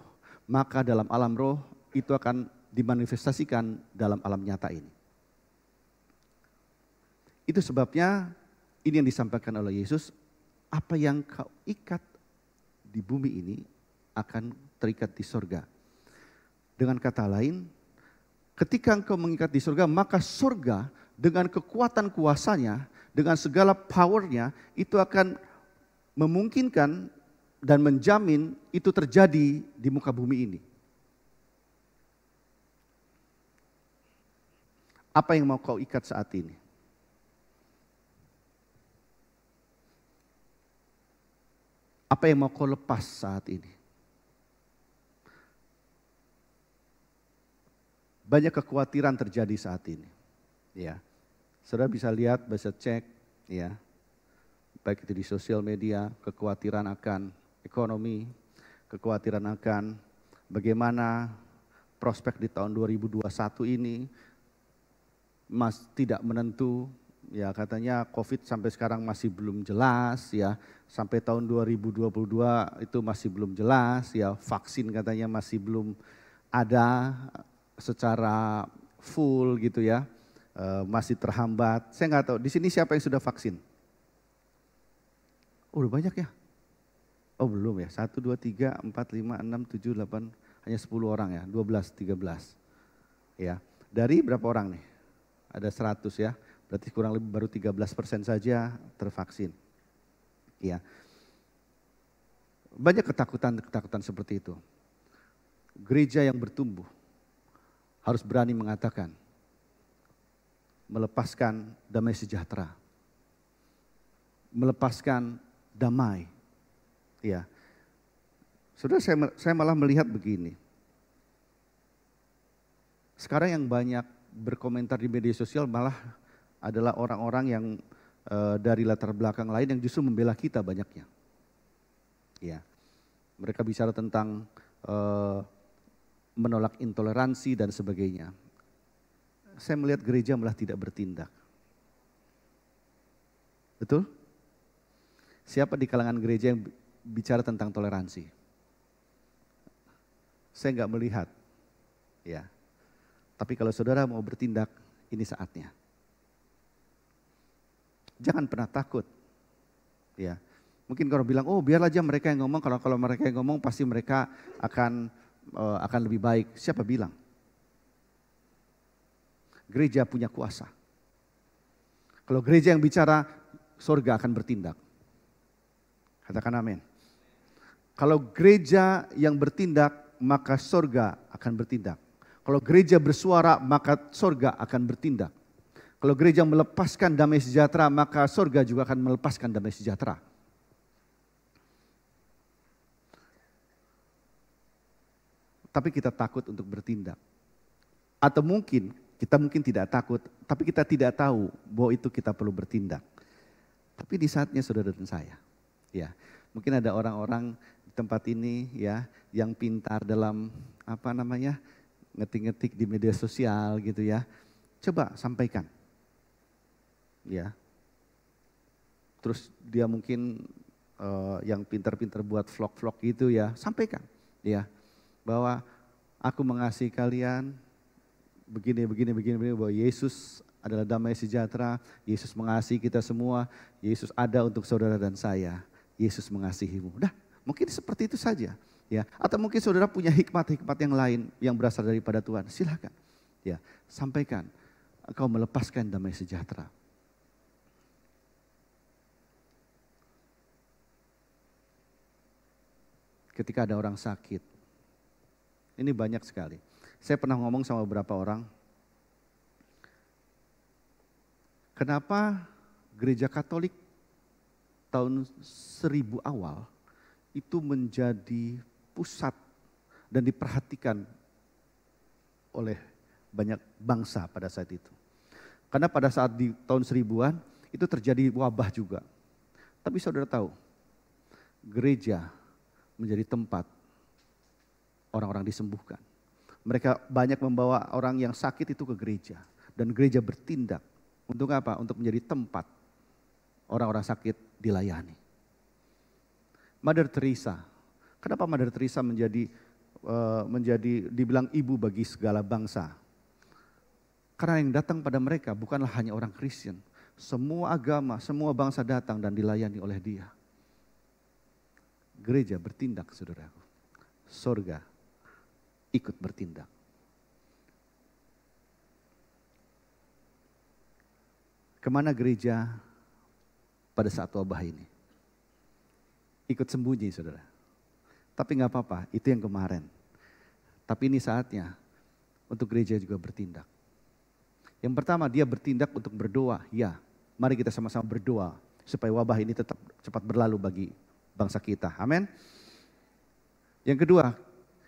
maka dalam alam roh itu akan dimanifestasikan dalam alam nyata ini. Itu sebabnya ini yang disampaikan oleh Yesus, apa yang kau ikat di bumi ini akan terikat di surga. Dengan kata lain, ketika engkau mengikat di surga, maka surga dengan kekuatan kuasanya, dengan segala powernya, itu akan memungkinkan dan menjamin itu terjadi di muka bumi ini. Apa yang mau kau ikat saat ini? Apa yang mau kau lepas saat ini? Banyak kekhawatiran terjadi saat ini. Ya, saudara bisa lihat, bisa cek, ya, baik itu di sosial media, kekhawatiran akan ekonomi, kekhawatiran akan bagaimana prospek di tahun 2021 ini. Tidak menentu, ya katanya COVID sampai sekarang masih belum jelas, ya sampai tahun 2022 itu masih belum jelas, ya vaksin katanya masih belum ada secara full gitu ya, masih terhambat. Saya nggak tahu di sini siapa yang sudah vaksin? Oh, udah banyak ya? Oh belum ya, 1, 2, 3, 4, 5, 6, 7, 8, hanya 10 orang ya, 12, 13. Ya, dari berapa orang nih? Ada 100 ya, berarti kurang lebih baru 13% saja tervaksin. Ya. Banyak ketakutan seperti itu. Gereja yang bertumbuh harus berani mengatakan, melepaskan damai sejahtera. Melepaskan damai. Ya. Saudara, saya malah melihat begini. Sekarang yang banyak berkomentar di media sosial malah adalah orang-orang yang dari latar belakang lain yang justru membela kita banyaknya. Ya, mereka bicara tentang menolak intoleransi dan sebagainya. Saya melihat gereja malah tidak bertindak. Betul? Siapa di kalangan gereja yang bicara tentang toleransi? Saya nggak melihat. Ya. Tapi kalau saudara mau bertindak, ini saatnya. Jangan pernah takut. Ya. Mungkin kalau bilang, oh biarlah aja mereka yang ngomong, kalau mereka yang ngomong pasti mereka akan lebih baik. Siapa bilang? Gereja punya kuasa. Kalau gereja yang bicara, surga akan bertindak. Katakan amin. Kalau gereja yang bertindak, maka surga akan bertindak. Kalau gereja bersuara, maka surga akan bertindak. Kalau gereja melepaskan damai sejahtera, maka surga juga akan melepaskan damai sejahtera. Tapi kita takut untuk bertindak. Atau kita mungkin tidak takut, tapi kita tidak tahu bahwa itu kita perlu bertindak. Tapi di saatnya saudara dan saya, ya, mungkin ada orang-orang di tempat ini ya yang pintar dalam ngetik-ngetik di media sosial gitu ya. Coba sampaikan. Ya. Terus dia mungkin yang pintar-pintar buat vlog-vlog gitu ya, sampaikan ya bahwa aku mengasihi kalian begini bahwa Yesus adalah damai sejahtera, Yesus mengasihi kita semua, Yesus ada untuk saudara dan saya, Yesus mengasihimu. Udah, mungkin seperti itu saja. Ya, atau mungkin saudara punya hikmat-hikmat yang lain yang berasal daripada Tuhan, silakan. Ya, sampaikan. Engkau melepaskan damai sejahtera. Ketika ada orang sakit, ini banyak sekali. Saya pernah ngomong sama beberapa orang, kenapa gereja Katolik tahun 1000 awal itu menjadi pusat dan diperhatikan oleh banyak bangsa pada saat itu. Karena pada saat di tahun 1000-an itu terjadi wabah juga. Tapi saudara tahu, gereja menjadi tempat orang-orang disembuhkan. Mereka banyak membawa orang yang sakit itu ke gereja. Dan gereja bertindak. Untuk apa? Untuk menjadi tempat orang-orang sakit dilayani. Mother Teresa. Kenapa Mother Teresa menjadi dibilang ibu bagi segala bangsa? Karena yang datang pada mereka bukanlah hanya orang Kristen. Semua agama, semua bangsa datang dan dilayani oleh dia. Gereja bertindak, saudaraku. Surga ikut bertindak. Kemana gereja pada saat wabah ini? Ikut sembunyi, saudara. Tapi nggak apa-apa, itu yang kemarin. Tapi ini saatnya untuk gereja juga bertindak. Yang pertama, dia bertindak untuk berdoa. Ya, mari kita sama-sama berdoa supaya wabah ini tetap cepat berlalu bagi bangsa kita. Amin. Yang kedua,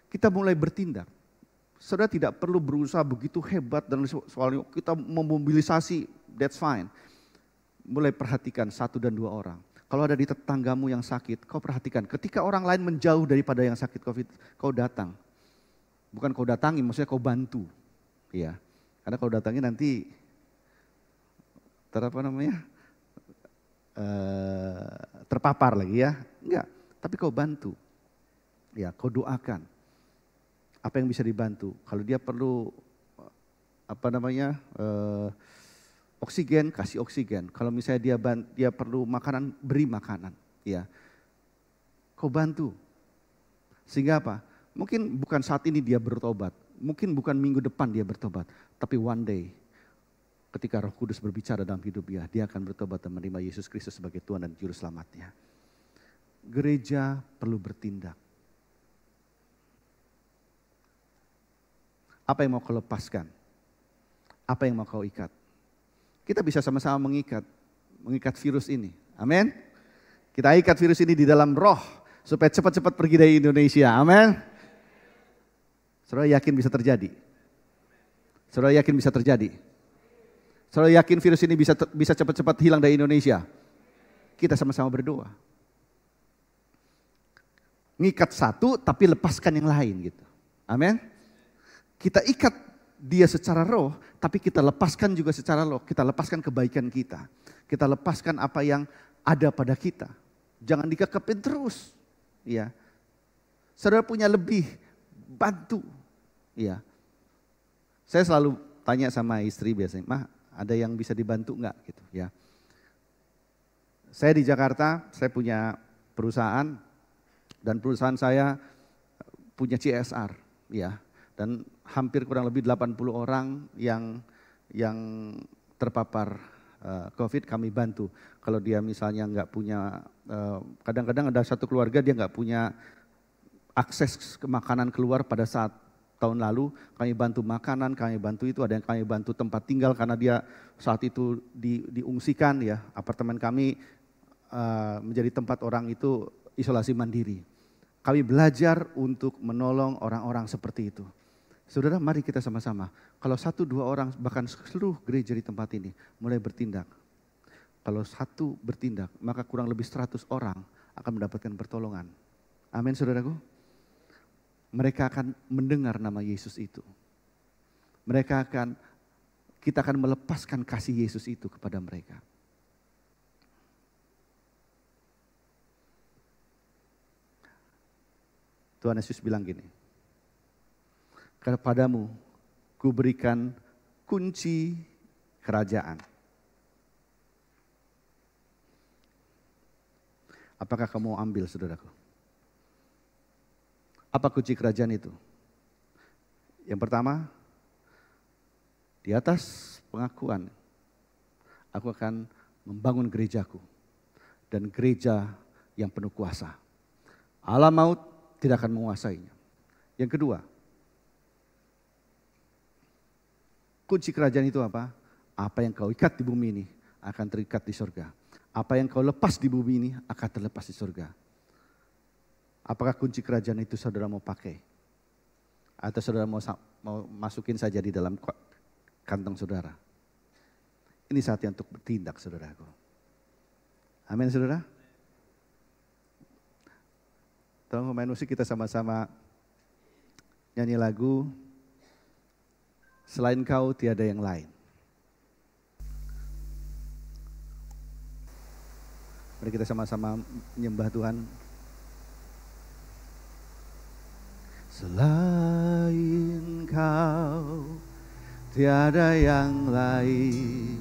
kita mulai bertindak. Saudara tidak perlu berusaha begitu hebat dan soalnya kita memobilisasi, that's fine. Mulai perhatikan 1 dan 2 orang. Kalau ada di tetanggamu yang sakit, kau perhatikan. Ketika orang lain menjauh daripada yang sakit COVID, kau datang. Bukan kau datangi, maksudnya kau bantu. Ya, karena kau datangi nanti terpapar lagi ya. Enggak, tapi kau bantu. Ya, kau doakan. Apa yang bisa dibantu? Kalau dia perlu oksigen, kasih oksigen. Kalau misalnya dia perlu makanan, beri makanan. Ya, kau bantu. Sehingga apa? Mungkin bukan saat ini dia bertobat. Mungkin bukan minggu depan dia bertobat. Tapi one day, ketika Roh Kudus berbicara dalam hidup dia akan bertobat dan menerima Yesus Kristus sebagai Tuhan dan Juru Selamatnya. Gereja perlu bertindak. Apa yang mau kau lepaskan? Apa yang mau kau ikat? Kita bisa sama-sama mengikat virus ini. Amin. Kita ikat virus ini di dalam roh supaya cepat-cepat pergi dari Indonesia. Amin. Saudara yakin bisa terjadi? Saudara yakin bisa terjadi? Saudara yakin virus ini bisa cepat-cepat hilang dari Indonesia? Kita sama-sama berdoa. Ngikat satu tapi lepaskan yang lain gitu. Amin. Kita ikat dia secara roh, tapi kita lepaskan juga secara roh. Kita lepaskan kebaikan kita. Kita lepaskan apa yang ada pada kita. Jangan dikekepin terus. Ya. Saudara punya lebih, bantu. Ya. Saya selalu tanya sama istri biasanya, "Mah, ada yang bisa dibantu enggak?" gitu ya. Saya di Jakarta, saya punya perusahaan dan perusahaan saya punya CSR, ya. Dan hampir kurang lebih 80 orang yang terpapar COVID kami bantu. Kalau dia misalnya nggak punya, kadang-kadang ada satu keluarga dia nggak punya akses ke makanan keluar pada saat tahun lalu, kami bantu makanan, kami bantu itu, ada yang kami bantu tempat tinggal karena dia saat itu diungsikan ya, apartemen kami menjadi tempat orang itu isolasi mandiri. Kami belajar untuk menolong orang-orang seperti itu. Saudara, mari kita sama-sama. Kalau 1-2 orang, bahkan seluruh gereja di tempat ini mulai bertindak. Kalau satu bertindak, maka kurang lebih 100 orang akan mendapatkan pertolongan. Amin, saudaraku. Mereka akan mendengar nama Yesus itu. Kita akan melepaskan kasih Yesus itu kepada mereka. Tuhan Yesus bilang gini, "Kepadamu ku berikan kunci kerajaan." Apakah kamu mau ambil, saudaraku? Apa kunci kerajaan itu? Yang pertama, di atas pengakuan, aku akan membangun gerejaku dan gereja yang penuh kuasa. Alam maut tidak akan menguasainya. Yang kedua, kunci kerajaan itu apa? Apa yang kau ikat di bumi ini akan terikat di surga. Apa yang kau lepas di bumi ini akan terlepas di surga. Apakah kunci kerajaan itu saudara mau pakai? Atau saudara mau masukin saja di dalam kantong saudara? Ini saatnya untuk bertindak, saudaraku. Amin, saudara. Tolong pemain musik kita sama-sama nyanyi lagu "Selain Kau Tiada Yang Lain". Mari kita sama-sama menyembah Tuhan. Selain Kau tiada yang lain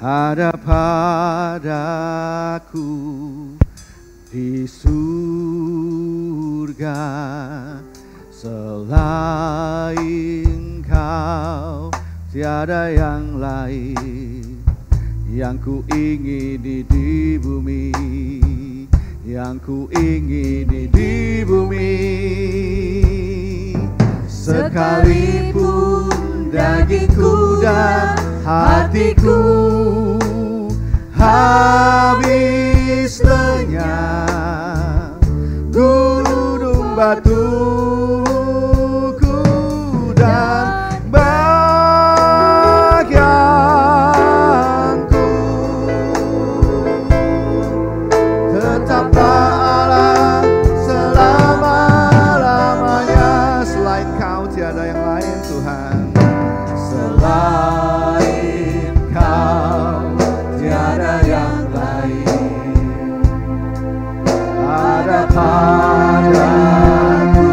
ada padaku di surga. Selain Kau tiada yang lain yang ku ingini di bumi, yang ku ingini di bumi. Sekalipun dagingku dan hatiku habis lenyap, gunung batuku dan bagianku, tetaplah Allah selama-lamanya. Selain Kau tiada yang lain, Tuhan. Selain Kau tiada yang lain ada padaku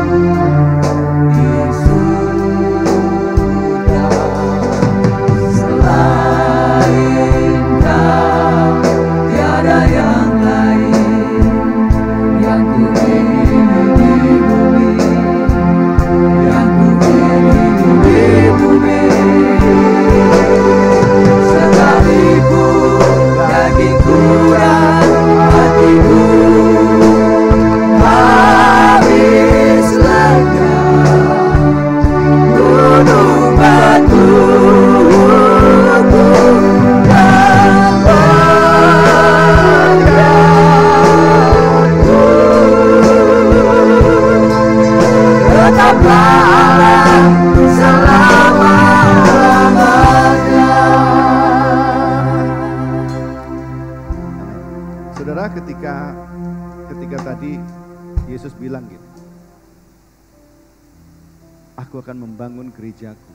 Aku akan membangun gerejaku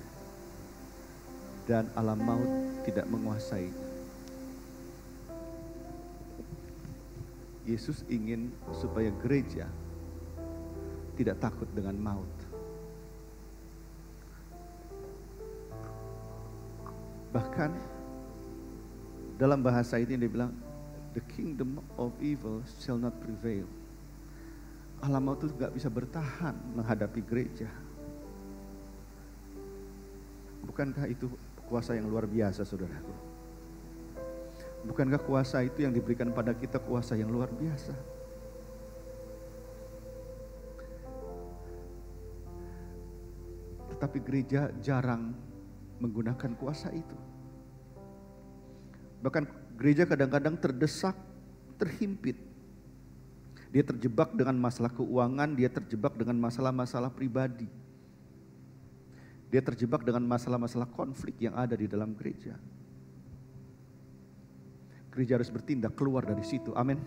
dan alam maut tidak menguasainya. Yesus ingin supaya gereja tidak takut dengan maut. Bahkan dalam bahasa ini dia bilang, the kingdom of evil shall not prevail. Alam maut itu gak bisa bertahan menghadapi gereja. Bukankah itu kuasa yang luar biasa, saudaraku? Bukankah kuasa itu yang diberikan pada kita kuasa yang luar biasa? Tetapi gereja jarang menggunakan kuasa itu. Bahkan gereja kadang-kadang terdesak, terhimpit. Dia terjebak dengan masalah keuangan, dia terjebak dengan masalah-masalah pribadi. Dia terjebak dengan masalah-masalah konflik yang ada di dalam gereja. Gereja harus bertindak keluar dari situ, amin.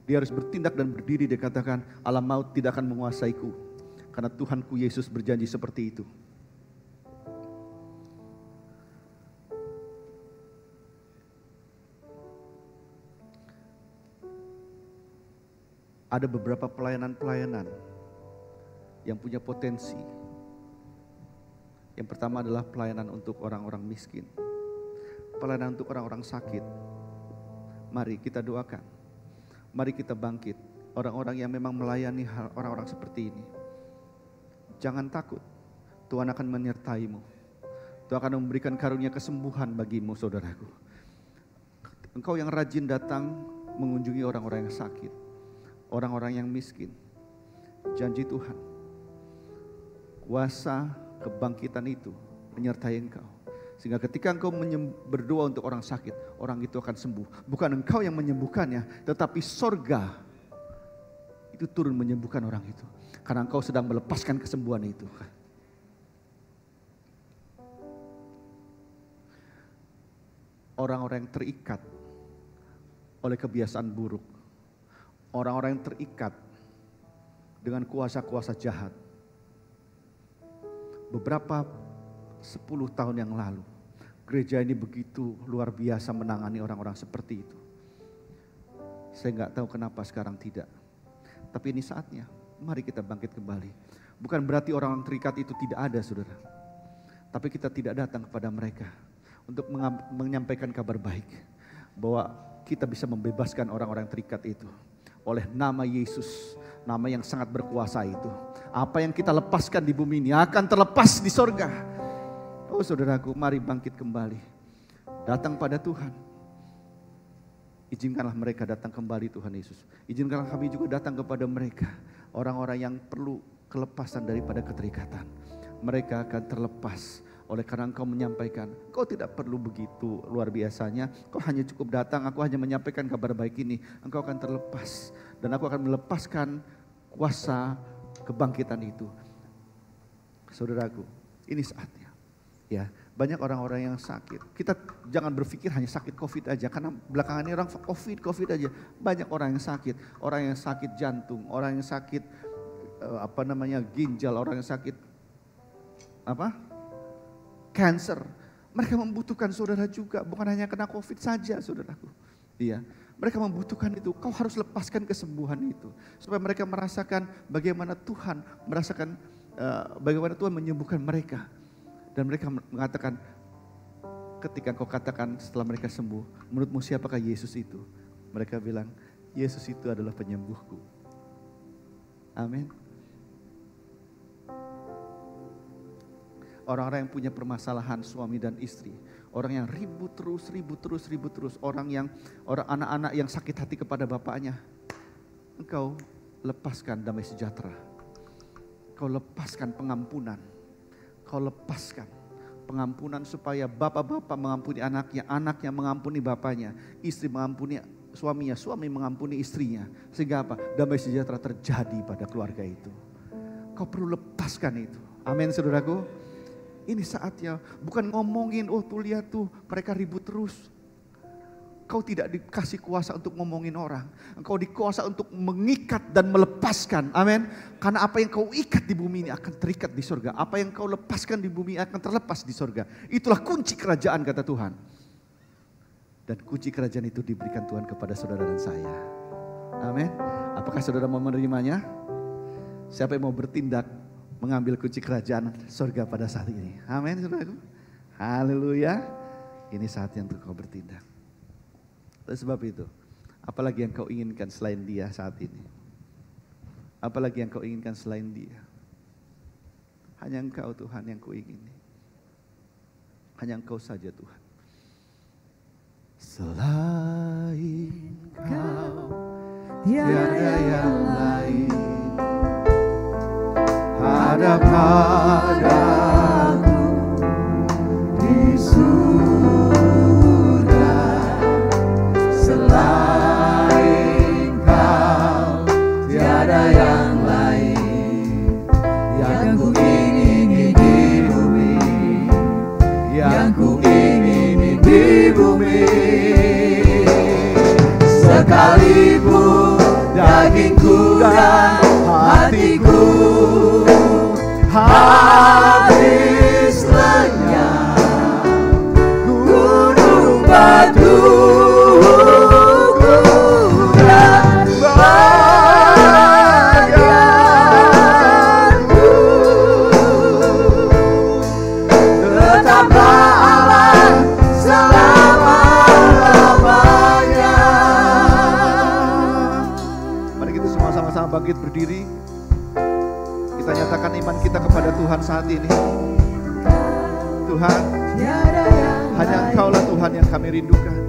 Dia harus bertindak dan berdiri, dia katakan, alam maut tidak akan menguasaiku. Karena Tuhanku Yesus berjanji seperti itu. Ada beberapa pelayanan-pelayanan yang punya potensi. Yang pertama adalah pelayanan untuk orang-orang miskin. Pelayanan untuk orang-orang sakit. Mari kita doakan. Mari kita bangkit. Orang-orang yang memang melayani orang-orang seperti ini. Jangan takut. Tuhan akan menyertaimu. Tuhan akan memberikan karunia kesembuhan bagimu, saudaraku. Engkau yang rajin datang mengunjungi orang-orang yang sakit. Orang-orang yang miskin. Janji Tuhan. Kuasa kebangkitan itu menyertai engkau. Sehingga ketika engkau berdoa untuk orang sakit, orang itu akan sembuh. Bukan engkau yang menyembuhkannya, tetapi sorga itu turun menyembuhkan orang itu. Karena engkau sedang melepaskan kesembuhan itu. Orang-orang yang terikat oleh kebiasaan buruk. Orang-orang yang terikat dengan kuasa-kuasa jahat. Beberapa 10 tahun yang lalu, gereja ini begitu luar biasa menangani orang-orang seperti itu. Saya nggak tahu kenapa sekarang tidak. Tapi ini saatnya, mari kita bangkit kembali. Bukan berarti orang-orang terikat itu tidak ada, saudara. Tapi kita tidak datang kepada mereka untuk menyampaikan kabar baik. Bahwa kita bisa membebaskan orang-orang terikat itu. Oleh nama Yesus, nama yang sangat berkuasa itu. Apa yang kita lepaskan di bumi ini akan terlepas di sorga. Oh saudaraku, mari bangkit kembali. Datang pada Tuhan. Izinkanlah mereka datang kembali Tuhan Yesus. Izinkanlah kami juga datang kepada mereka. Orang-orang yang perlu kelepasan daripada keterikatan. Mereka akan terlepas. Oleh karena engkau menyampaikan, kau tidak perlu begitu luar biasanya. Kau hanya cukup datang, aku hanya menyampaikan kabar baik ini. Engkau akan terlepas. Dan aku akan melepaskan kuasa kebangkitan itu. Saudaraku, ini saatnya. Ya, banyak orang-orang yang sakit. Kita jangan berpikir hanya sakit COVID aja, karena belakangan ini orang COVID aja. Banyak orang yang sakit, orang yang sakit jantung, orang yang sakit ginjal, orang yang sakit cancer. Mereka membutuhkan saudara juga, bukan hanya kena COVID saja, saudaraku. Iya, mereka membutuhkan itu. Kau harus lepaskan kesembuhan itu, supaya mereka merasakan bagaimana Tuhan menyembuhkan mereka. Dan mereka mengatakan, ketika kau katakan setelah mereka sembuh, menurutmu siapakah Yesus itu? Mereka bilang, Yesus itu adalah penyembuhku. Amin. Orang-orang yang punya permasalahan suami dan istri, orang yang ribut terus, orang anak-anak yang sakit hati kepada bapaknya, engkau lepaskan damai sejahtera, kau lepaskan pengampunan. Kau lepaskan pengampunan supaya bapak-bapak mengampuni anaknya, anaknya mengampuni bapaknya, istri mengampuni suaminya, suami mengampuni istrinya. Sehingga apa? Damai sejahtera terjadi pada keluarga itu. Kau perlu lepaskan itu. Amin saudaraku. Ini saatnya, bukan ngomongin, oh tuh lihat tuh mereka ribut terus. Engkau tidak dikasih kuasa untuk ngomongin orang. Engkau dikuasa untuk mengikat dan melepaskan. Amin. Karena apa yang kau ikat di bumi ini akan terikat di surga. Apa yang kau lepaskan di bumi akan terlepas di surga. Itulah kunci kerajaan, kata Tuhan. Dan kunci kerajaan itu diberikan Tuhan kepada saudara dan saya. Amin. Apakah saudara mau menerimanya? Siapa yang mau bertindak mengambil kunci kerajaan surga pada saat ini? Amin, saudaraku. Haleluya. Ini saatnya untuk kau bertindak. Oleh sebab itu, apalagi yang kau inginkan selain Dia saat ini? Apalagi yang kau inginkan selain Dia? Hanya Engkau Tuhan yang kuingini. Hanya Engkau saja Tuhan. Selain Kau tiada yang lain. Ada padaku di surga. Selain Kau tiada yang lain. Yang ku ingini di bumi, yang ku ingini di bumi. Sekalipun dagingku dan hatiku habis lenyap, gunung batu dan bagianku, tetaplah Allah selama-lamanya. Mari kita semua sama-sama bangkit berdiri. Kita nyatakan iman kita kepada Tuhan saat ini. Tuhan, hanya Engkaulah Tuhan yang kami rindukan.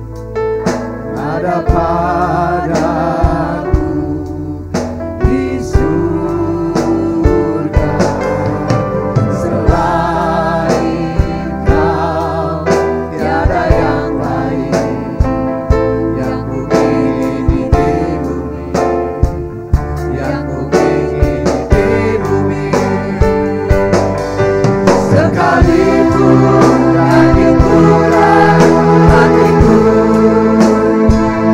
Ada padaku di surga. Selain Kau tiada yang lain. Yang ku ingini di bumi, yang ku ingini di bumi. Sekalipun dagingku dan hatiku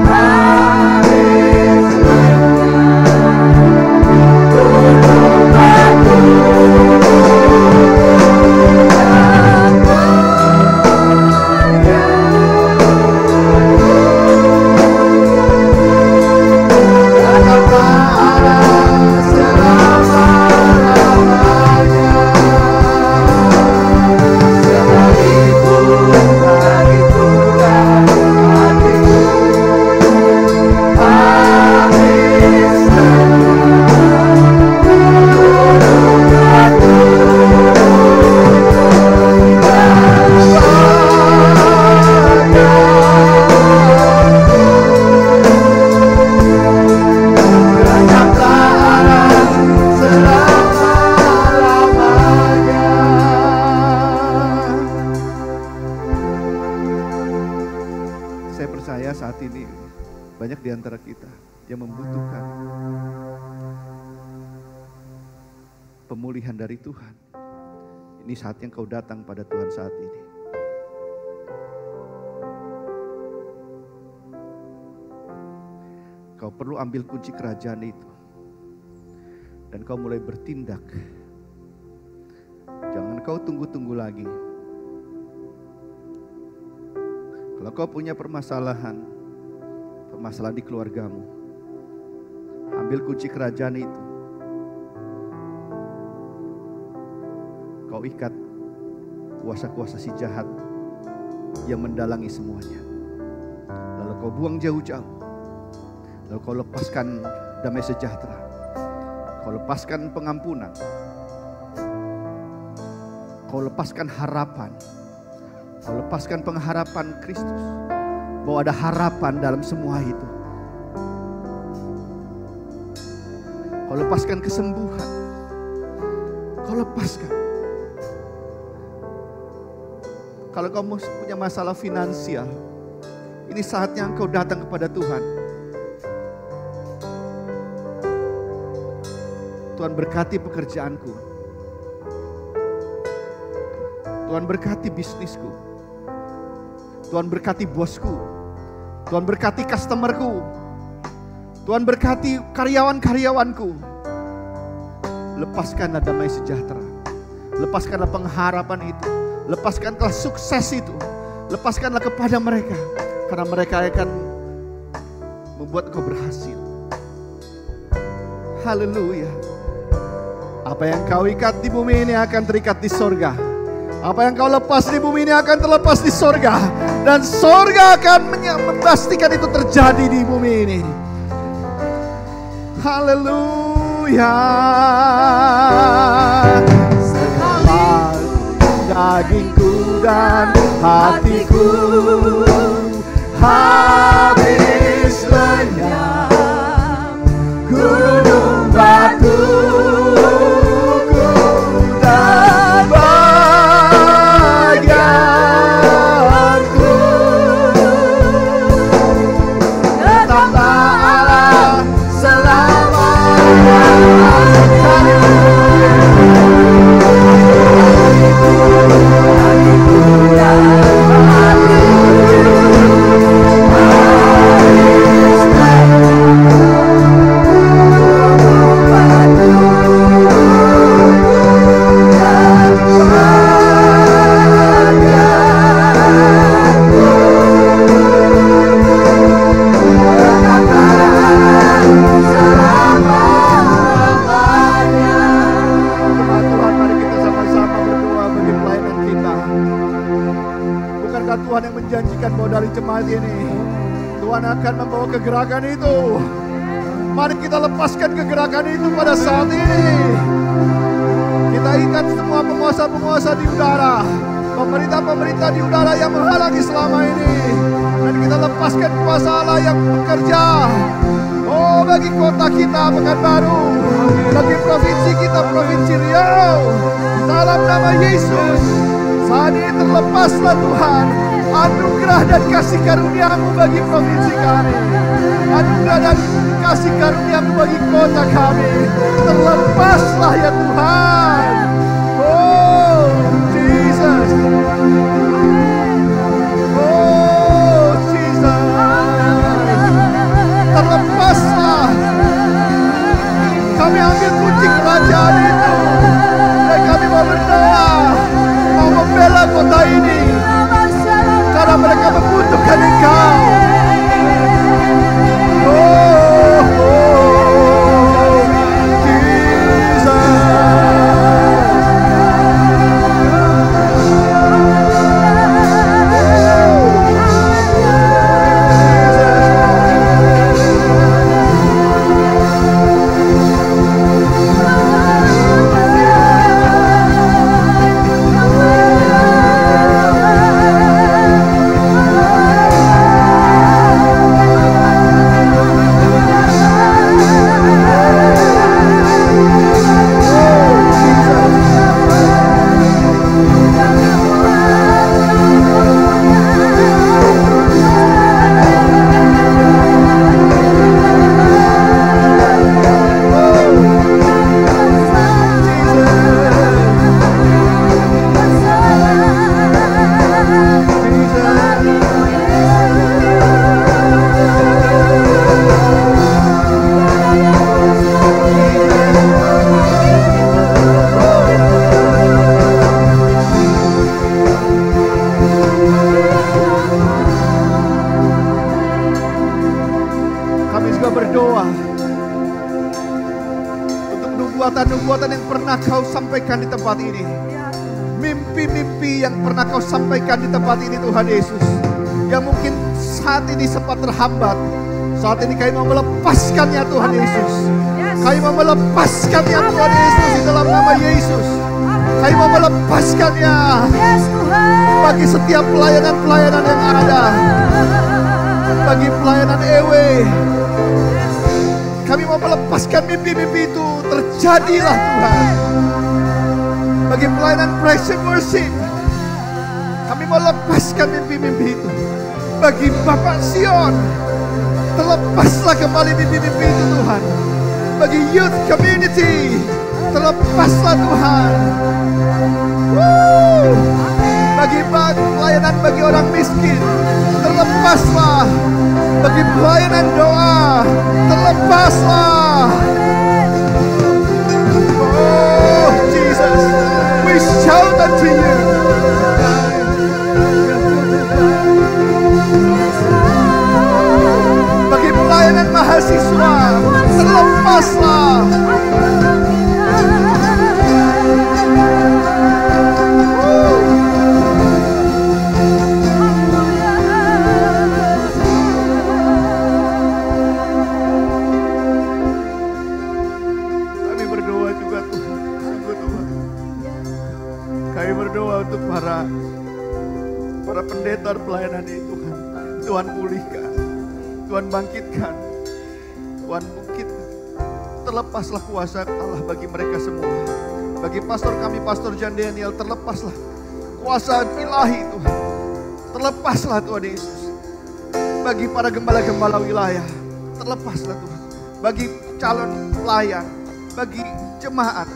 habis lenyap, gunung batu dan tetaplah Allah selama-lamanya. Sekalipun dagingku dan hatiku habis lenyap, gunung batu dan tetaplah Allah selama-lamanya. Saya percaya saat ini banyak di antara kita yang membutuhkan pemulihan dari Tuhan. Ini saatnya kau datang pada Tuhan saat ini. Kau perlu ambil kunci kerajaan itu. Dan kau mulai bertindak. Jangan kau tunggu-tunggu lagi. Kalau kau punya permasalahan di keluargamu, ambil kunci kerajaan itu. Kau ikat kuasa-kuasa si jahat yang mendalangi semuanya. Lalu kau buang jauh-jauh. Lalu kau lepaskan damai sejahtera. Kau lepaskan pengampunan. Kau lepaskan harapan. Kau lepaskan pengharapan Kristus. Bahwa ada harapan dalam semua itu. Kau lepaskan kesembuhan. Kau lepaskan. Kalau kamu punya masalah finansial, ini saatnya engkau datang kepada Tuhan. Tuhan berkati pekerjaanku. Tuhan berkati bisnisku. Tuhan berkati bosku. Tuhan berkati customerku. Tuhan berkati karyawan-karyawanku. Lepaskanlah damai sejahtera. Lepaskanlah pengharapan itu. Lepaskanlah sukses itu. Lepaskanlah kepada mereka. Karena mereka akan membuat engkau berhasil. Haleluya. Apa yang kau ikat di bumi ini akan terikat di sorga. Apa yang kau lepas di bumi ini akan terlepas di sorga. Dan sorga akan memastikan itu terjadi di bumi ini. Haleluya. Segala dagingku dan hatiku habis lenyap. Gunung batu akan membawa kegerakan itu. Mari kita lepaskan kegerakan itu pada saat ini. Kita ikat semua penguasa-penguasa di udara, pemerintah-pemerintah di udara yang menghalangi selama ini. Dan kita lepaskan kuasa Allah yang bekerja. Oh, bagi kota kita Pekanbaru, bagi provinsi kita Provinsi Riau. Dalam nama Yesus, saat ini terlepaslah Tuhan anugerah dan kasih karunia-Mu bagi provinsi kami. Anugerah dan kasih karunia-Mu bagi kota kami. Terlepaslah ya Tuhan. Oh Jesus. Oh Jesus. Terlepaslah. Kami ambil kunci kerajaan itu. Dan kami mau berdoa, mau membela kota ini. Karena mereka membutuhkan Engkau. Oh, nubuatan yang pernah Kau sampaikan di tempat ini, mimpi-mimpi yang pernah Kau sampaikan di tempat ini Tuhan Yesus, yang mungkin saat ini sempat terhambat. Saat ini kami mau melepaskannya Tuhan Yesus. Kami mau melepaskannya Tuhan Yesus di dalam nama Yesus. Kami mau melepaskannya bagi setiap pelayanan-pelayanan yang ada, bagi pelayanan EW. Kami mau melepaskan mimpi-mimpi itu. Terjadilah Tuhan. Bagi pelayanan praise and worship, kami mau lepaskan mimpi-mimpi itu. Bagi Bapak Sion, terlepaslah kembali mimpi-mimpi itu Tuhan. Bagi youth community, terlepaslah Tuhan. Bagi pelayanan bagi orang miskin, terlepaslah. bagi pelayanan doa, terlepaslah. Oh Jesus, we shout unto you. Bagi pelayanan mahasiswa, terlepaslah. Kami berdoa juga Tuhan, sungguh Tuhan. Kami berdoa untuk para pendeta pelayanan ini Tuhan. Tuhan pulihkan, Tuhan bangkitkan, Tuhan bangkitkan. Terlepaslah kuasa Allah bagi mereka semua. Bagi pastor kami, Pastor John Daniel, terlepaslah kuasa ilahi Tuhan. Terlepaslah Tuhan Yesus. Bagi para gembala-gembala wilayah, terlepaslah Tuhan. Bagi calon pelayan, bagi jemaat,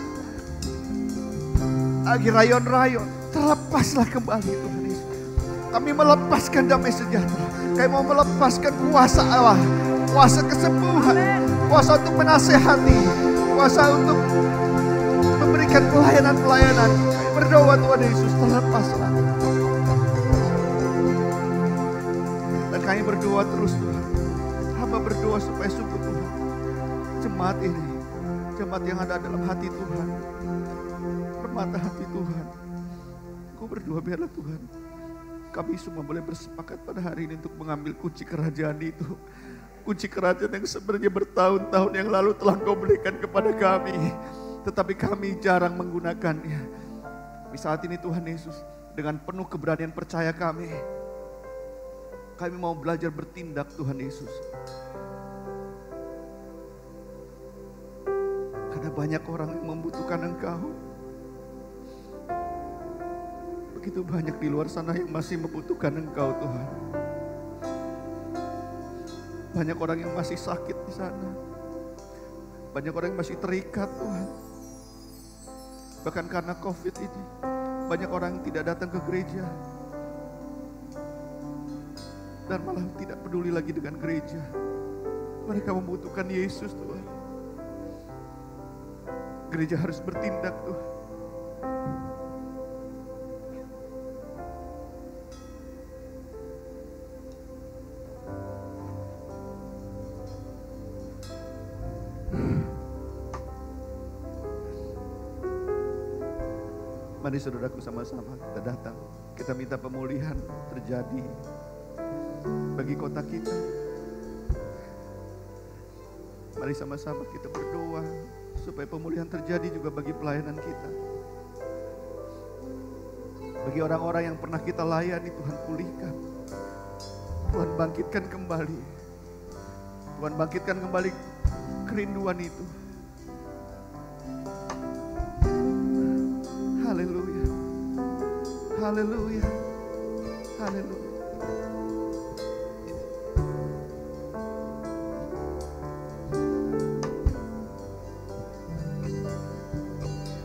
bagi rayon-rayon, terlepaslah kembali Tuhan Yesus. Kami melepaskan damai sejahtera. Kami mau melepaskan kuasa Allah, kuasa kesembuhan, kuasa untuk menasehati, kuasa untuk memberikan pelayanan-pelayanan. Kami berdoa Tuhan Yesus, terlepaslah. Dan kami berdoa terus Tuhan. Hamba berdoa supaya sungguh Tuhan, jemaat ini, jemaat yang ada dalam hati Tuhan, permata hati Tuhan. Aku berdoa biarlah Tuhan, kami semua boleh bersepakat pada hari ini untuk mengambil kunci kerajaan itu. Kunci kerajaan yang sebenarnya bertahun-tahun yang lalu telah Kau berikan kepada kami. Tetapi kami jarang menggunakannya. Di saat ini Tuhan Yesus, dengan penuh keberanian percaya kami mau belajar bertindak Tuhan Yesus. Karena banyak orang yang membutuhkan Engkau. Begitu banyak di luar sana yang masih membutuhkan Engkau Tuhan. Banyak orang yang masih sakit di sana. Banyak orang yang masih terikat Tuhan. Bahkan karena COVID ini, banyak orang yang tidak datang ke gereja. Dan malah tidak peduli lagi dengan gereja. Mereka membutuhkan Yesus Tuhan. Gereja harus bertindak Tuhan. Mari saudaraku sama-sama kita datang. Kita minta pemulihan terjadi bagi kota kita. Mari sama-sama kita berdoa supaya pemulihan terjadi juga bagi pelayanan kita. Bagi orang-orang yang pernah kita layani, Tuhan pulihkan. Tuhan bangkitkan kembali. Tuhan bangkitkan kembali kerinduan itu. Haleluya. Haleluya. Haleluya.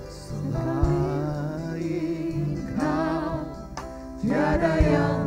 Selain Kau tiada yang